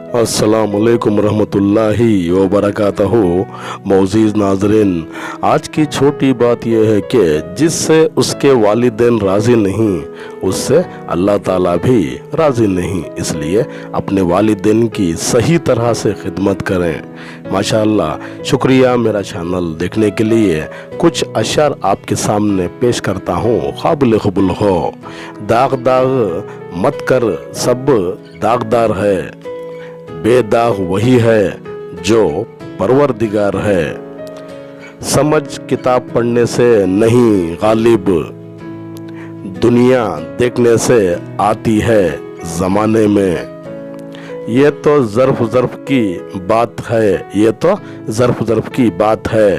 अस्सलाम वालेकुम रहमतुल्लाहि व बरकातहू। मोअज़्ज़िज़ नाज़रीन, आज की छोटी बात यह है कि जिससे उसके वालिदैन राज़ी नहीं उससे अल्लाह ताला भी राज़ी नहीं, इसलिए अपने वालिदैन की सही तरह से खिदमत करें। माशाअल्लाह, शुक्रिया मेरा चैनल देखने के लिए। कुछ अशर आपके सामने पेश करता हूँ, काबिल कबूल हो। दाग दाग मत कर, सब दागदार है, बेदाग वही है जो परवरदिगार है। समझ किताब पढ़ने से नहीं गालिब, दुनिया देखने से आती है ज़माने में। ये तो ज़र्फ़ की बात है, ये तो ज़र्फ़ की बात है।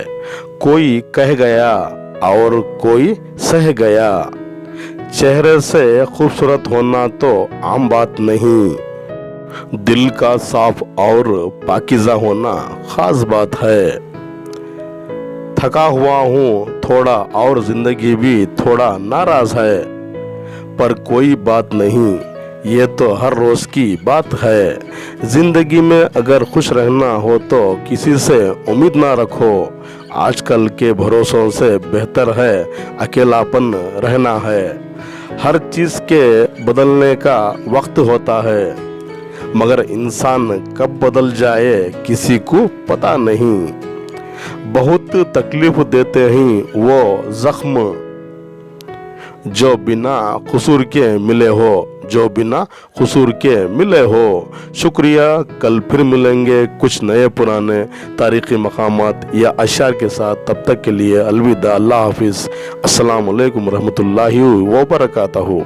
कोई कह गया और कोई सह गया, चेहरे से खूबसूरत होना तो आम बात नहीं, दिल का साफ और पाकीज़ा होना खास बात है। थका हुआ हूँ थोड़ा और जिंदगी भी थोड़ा नाराज है, पर कोई बात नहीं, ये तो हर रोज की बात है। जिंदगी में अगर खुश रहना हो तो किसी से उम्मीद ना रखो, आजकल के भरोसों से बेहतर है अकेलापन रहना है। हर चीज़ के बदलने का वक्त होता है, मगर इंसान कब बदल जाए किसी को पता नहीं। बहुत तकलीफ देते हैं वो जख्म जो बिना कसूर के मिले हो, जो बिना कसूर के मिले हो। शुक्रिया, कल फिर मिलेंगे कुछ नए पुराने तारीख़ी मकामात या अशार के साथ। तब तक के लिए अलविदा, अल्लाह हाफिज़, अस्सलाम वालेकुम रहमतुल्लाहि व बरकातहू।